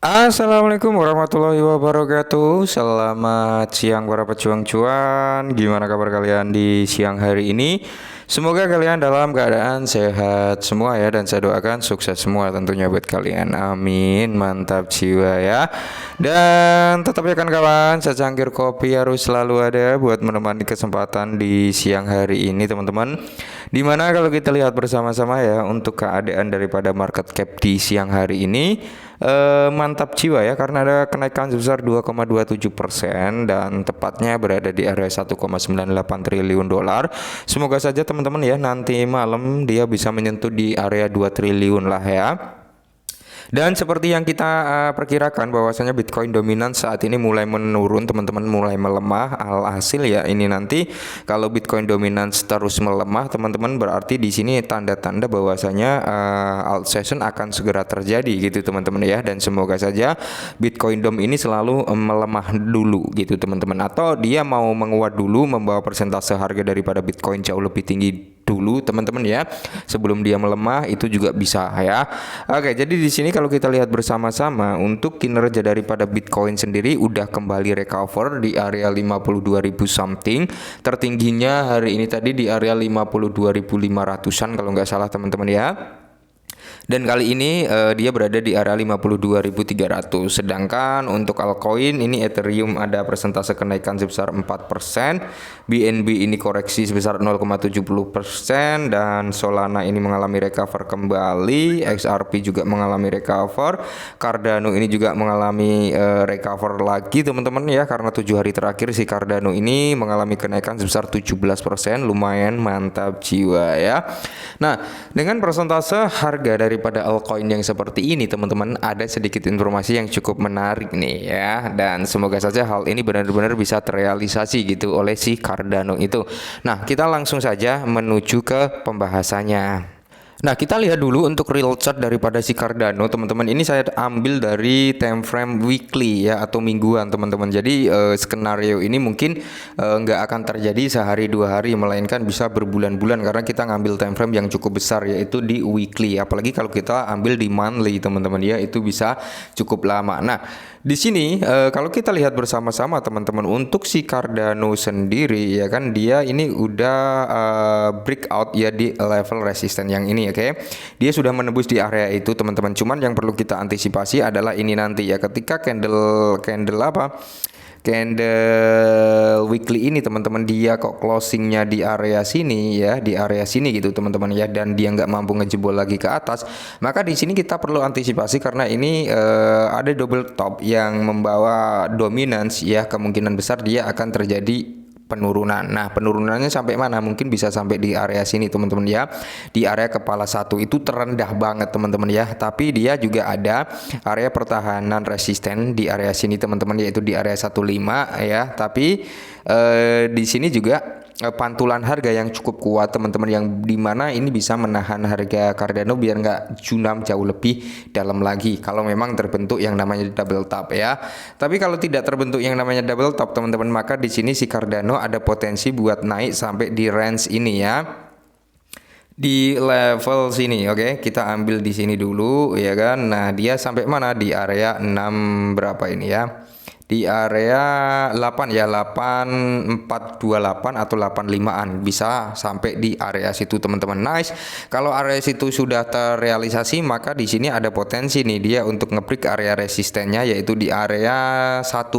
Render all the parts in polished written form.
Assalamualaikum warahmatullahi wabarakatuh. Selamat siang para pejuang cuan. Gimana kabar kalian di siang hari ini? Semoga kalian dalam keadaan sehat semua ya, dan saya doakan sukses semua tentunya buat kalian. Amin. Mantap jiwa ya. Dan tetap ya kan kawan, secangkir kopi harus selalu ada buat menemani kesempatan di siang hari ini teman-teman. Dimana kalau kita lihat bersama-sama ya untuk keadaan daripada market cap di siang hari ini, mantap jiwa ya, karena ada kenaikan sebesar 2,27% dan tepatnya berada di area 1,98 triliun dolar. Semoga saja teman-teman ya nanti malam dia bisa menyentuh di area 2 triliun lah ya. Dan seperti yang kita perkirakan bahwasanya Bitcoin dominan saat ini mulai menurun teman-teman, mulai melemah. Alhasil ya ini nanti kalau Bitcoin dominan terus melemah teman-teman, berarti di sini tanda-tanda bahwasanya alt session akan segera terjadi gitu teman-teman ya. Dan semoga saja Bitcoin dom ini selalu melemah dulu gitu teman-teman, atau dia mau menguat dulu, membawa persentase harga daripada Bitcoin jauh lebih tinggi dulu teman-teman ya, sebelum dia melemah itu juga bisa ya. Oke, jadi di sini kalau kita lihat bersama-sama untuk kinerja daripada Bitcoin sendiri udah kembali recover di area 52.000 something. Tertingginya hari ini tadi di area 52.500-an kalau nggak salah teman-teman ya. Dan kali ini dia berada di area 52.300. Sedangkan untuk altcoin ini Ethereum ada persentase kenaikan sebesar 4%, BNB ini koreksi sebesar 0,70%, dan Solana ini mengalami recover kembali, XRP juga mengalami recover, Cardano ini juga mengalami recover lagi teman-teman ya, karena 7 hari terakhir si Cardano ini mengalami kenaikan sebesar 17%, lumayan mantap jiwa ya. Nah, dengan persentase harga daripada altcoin yang seperti ini teman-teman, ada sedikit informasi yang cukup menarik nih ya, dan semoga saja hal ini benar-benar bisa terrealisasi gitu oleh si Cardano itu. Nah, kita langsung saja menuju ke pembahasannya. Nah, kita lihat dulu untuk real chart daripada si Cardano teman-teman. Ini saya ambil dari time frame weekly ya, atau mingguan teman-teman. Jadi skenario ini mungkin nggak akan terjadi sehari dua hari, melainkan bisa berbulan-bulan, karena kita ngambil time frame yang cukup besar yaitu di weekly. Apalagi kalau kita ambil di monthly teman-teman ya, itu bisa cukup lama. Nah, di sini kalau kita lihat bersama-sama teman-teman, untuk si Cardano sendiri ya kan, dia ini udah breakout ya di level resisten yang ini. Oke, dia sudah menembus di area itu teman-teman. Cuman yang perlu kita antisipasi adalah ini nanti ya, ketika candle weekly ini teman-teman, dia kok closingnya di area sini ya, di area sini gitu teman-teman ya, dan dia nggak mampu ngejebol lagi ke atas, maka di sini kita perlu antisipasi, karena ini ada double top yang membawa dominance ya, kemungkinan besar dia akan terjadi penurunan. Nah, penurunannya sampai mana? Mungkin bisa sampai di area sini teman-teman ya. Di area kepala satu itu terendah banget teman-teman ya. Tapi dia juga ada area pertahanan resisten di area sini teman-teman, yaitu di area 15 ya. Tapi di sini juga pantulan harga yang cukup kuat teman-teman, yang dimana ini bisa menahan harga Cardano biar nggak junam jauh lebih dalam lagi kalau memang terbentuk yang namanya double top ya. Tapi kalau tidak terbentuk yang namanya double top teman-teman, maka di sini si Cardano ada potensi buat naik sampai di range ini ya, di level sini. Oke, kita ambil di sini dulu ya kan. Nah, dia sampai mana? Di area 6 berapa ini ya, di area 8 ya, 8428 atau 85-an, bisa sampai di area situ teman-teman. Nice. Kalau area situ sudah terrealisasi, maka di sini ada potensi nih dia untuk ngebreak area resistennya, yaitu di area 1,2.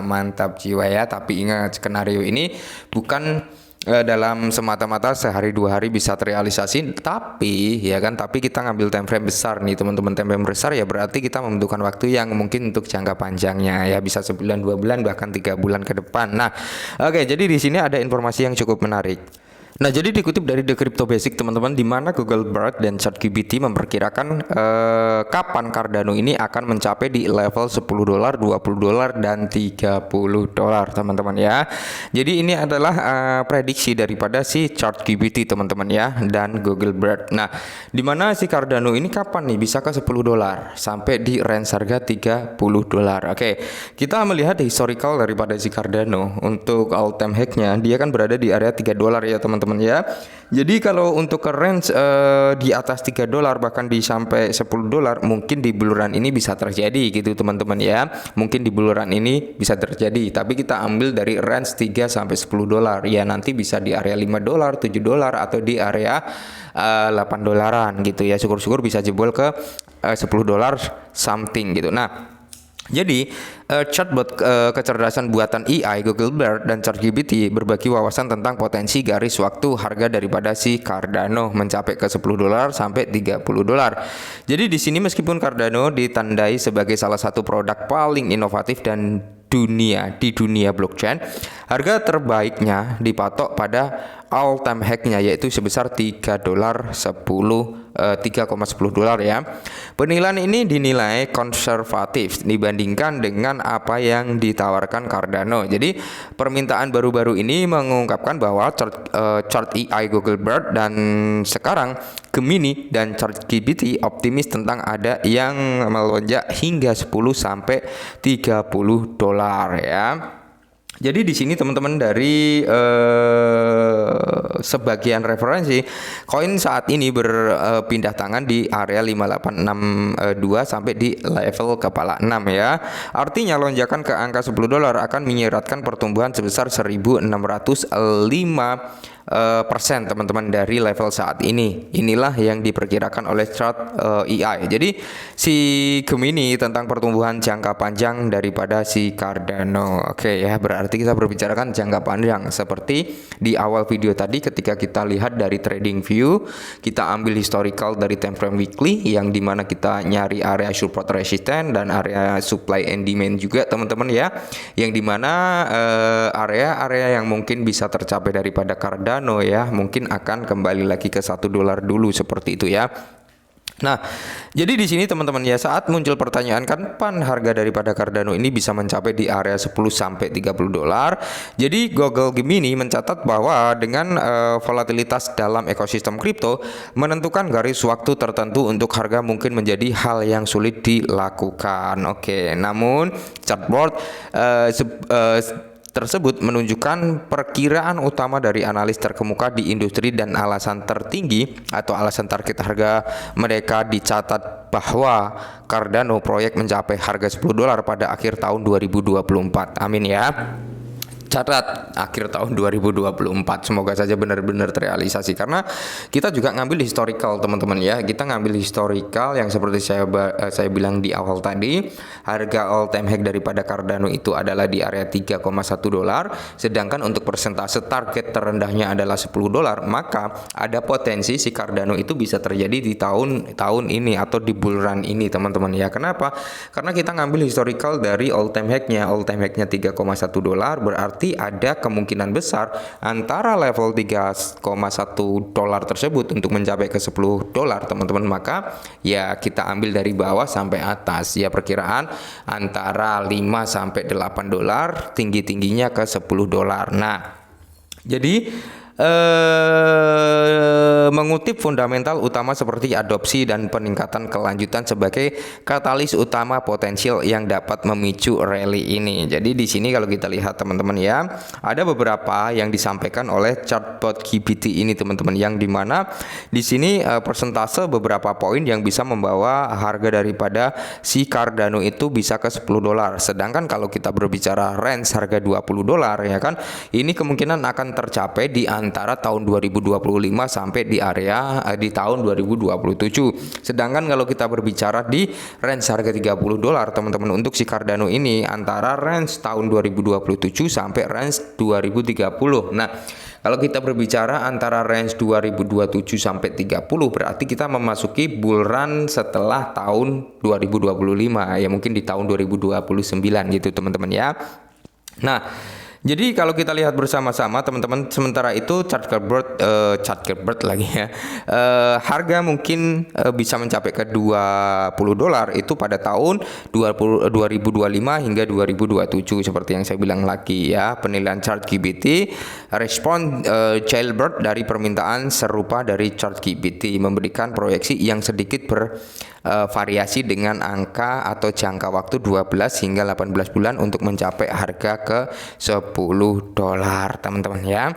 Mantap jiwa ya. Tapi ingat, skenario ini bukan dalam semata-mata sehari dua hari bisa terrealisasi, tapi ya kan, tapi kita ngambil time frame besar nih teman-teman. Time frame besar ya berarti kita membutuhkan waktu yang mungkin untuk jangka panjangnya ya, bisa sebulan, 2 bulan, bahkan 3 bulan ke depan. Nah, oke, jadi di sini ada informasi yang cukup menarik. Nah, jadi dikutip dari The Crypto Basic teman-teman, di mana Google Bard dan ChatGPT memperkirakan kapan Cardano ini akan mencapai di level $10, $20, dan $30 teman-teman ya. Jadi ini adalah prediksi daripada si ChatGPT teman-teman ya, dan Google Bard. Nah, di mana si Cardano ini kapan nih bisa ke $10 sampai di range harga $30. Oke, kita melihat historical daripada si Cardano untuk all time high-nya, dia kan berada di area $3 ya teman-teman teman-teman ya. Jadi kalau untuk ke range di atas $3 bahkan di sampai $10 mungkin di buluran ini bisa terjadi gitu teman-teman ya. Mungkin di buluran ini bisa terjadi, tapi kita ambil dari range 3 sampai $10 ya, nanti bisa di area $5, $7 atau di area $8 gitu ya. Syukur-syukur bisa jebol ke $10 something gitu. Nah, jadi chatbot kecerdasan buatan AI Google Bard dan ChatGPT berbagi wawasan tentang potensi garis waktu harga daripada si Cardano mencapai ke $10 sampai $30. Jadi di sini meskipun Cardano ditandai sebagai salah satu produk paling inovatif dan di dunia blockchain, harga terbaiknya dipatok pada all time high-nya yaitu sebesar $3.10 ya. Penilaian ini dinilai konservatif dibandingkan dengan apa yang ditawarkan Cardano. Jadi permintaan baru-baru ini mengungkapkan bahwa chart AI Google Bard dan sekarang Gemini dan ChatGPT optimis tentang ada yang melonjak hingga 10 sampai $30 ya. Jadi di sini teman-teman dari sebagian referensi koin saat ini berpindah tangan di area 5862 sampai di level kepala 6 ya. Artinya lonjakan ke angka $10 akan menyiratkan pertumbuhan sebesar 1.605% teman-teman dari level saat ini. Inilah yang diperkirakan oleh chart AI. Jadi si Gemini tentang pertumbuhan jangka panjang daripada si Cardano. Oke ya, berarti kita berbicarakan jangka panjang seperti di awal video tadi ketika kita lihat dari trading view, kita ambil historical dari time frame weekly yang dimana kita nyari area support resistance dan area supply and demand juga teman-teman ya, yang dimana area-area yang mungkin bisa tercapai daripada Cardano ya mungkin akan kembali lagi ke $1 dulu seperti itu ya. Nah, jadi di sini teman-teman ya, saat muncul pertanyaan kapan harga daripada Cardano ini bisa mencapai di area 10 sampai $30. Jadi Google Gemini mencatat bahwa dengan volatilitas dalam ekosistem kripto menentukan garis waktu tertentu untuk harga mungkin menjadi hal yang sulit dilakukan. Oke, namun chartboard tersebut menunjukkan perkiraan utama dari analis terkemuka di industri dan alasan tertinggi atau alasan target harga mereka dicatat bahwa Cardano proyek mencapai harga $10 pada akhir tahun 2024. Amin ya. Catat akhir tahun 2024, semoga saja benar-benar terrealisasi karena kita juga ngambil historical teman-teman ya. Kita ngambil historical yang seperti saya bilang di awal tadi, harga all time high daripada Cardano itu adalah di area $3,1, sedangkan untuk persentase target terendahnya adalah $10, maka ada potensi si Cardano itu bisa terjadi di tahun ini atau di bull run ini teman-teman ya. Kenapa? Karena kita ngambil historical dari all time high-nya $3,1, berarti ada kemungkinan besar antara level $3,1 tersebut untuk mencapai ke $10 teman-teman, maka ya kita ambil dari bawah sampai atas ya, perkiraan antara 5 sampai $8, tinggi-tingginya ke $10. Nah, jadi mengutip fundamental utama seperti adopsi dan peningkatan kelanjutan sebagai katalis utama potensial yang dapat memicu rally ini. Jadi di sini kalau kita lihat teman-teman ya, ada beberapa yang disampaikan oleh chatbot GPT ini teman-teman, yang dimana di sini persentase beberapa poin yang bisa membawa harga daripada si Cardano itu bisa ke $10. Sedangkan kalau kita berbicara range harga $20 ya kan, ini kemungkinan akan tercapai di antara tahun 2025 sampai di area di tahun 2027. Sedangkan kalau kita berbicara di range harga $30 teman-teman untuk si Cardano ini antara range tahun 2027 sampai range 2030. Nah, kalau kita berbicara antara range 2027 sampai 30 berarti kita memasuki bull run setelah tahun 2025 ya, mungkin di tahun 2029 gitu teman-teman ya. Nah, jadi kalau kita lihat bersama-sama teman-teman, sementara itu Chartbird lagi ya, harga mungkin bisa mencapai ke $20 itu pada tahun 2025 hingga 2027 seperti yang saya bilang lagi ya. Penilaian ChatGPT respon Jailbird dari permintaan serupa dari ChatGPT memberikan proyeksi yang sedikit variasi dengan angka atau jangka waktu 12 hingga 18 bulan untuk mencapai harga ke $10 teman-teman ya.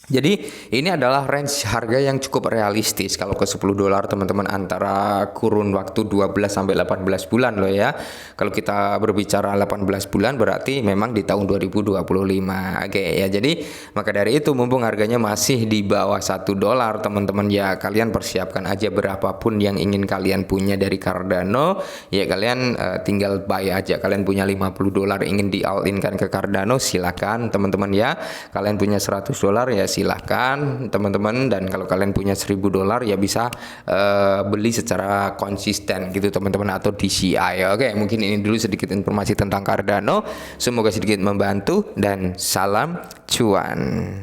Jadi ini adalah range harga yang cukup realistis. Kalau ke 10 dolar teman-teman, antara kurun waktu 12 sampai 18 bulan loh ya. Kalau kita berbicara 18 bulan berarti memang di tahun 2025. Oke ya, jadi maka dari itu mumpung harganya masih di bawah 1 dolar teman-teman, ya kalian persiapkan aja berapapun yang ingin kalian punya dari Cardano. Ya kalian tinggal buy aja. Kalian punya 50 dolar ingin di all in kan ke Cardano, silakan teman-teman ya. Kalian punya 100 dolar ya silahkan teman-teman, dan kalau kalian punya 1000 dolar ya bisa beli secara konsisten gitu teman-teman, atau DCI. Oke, mungkin ini dulu sedikit informasi tentang Cardano, semoga sedikit membantu dan salam cuan.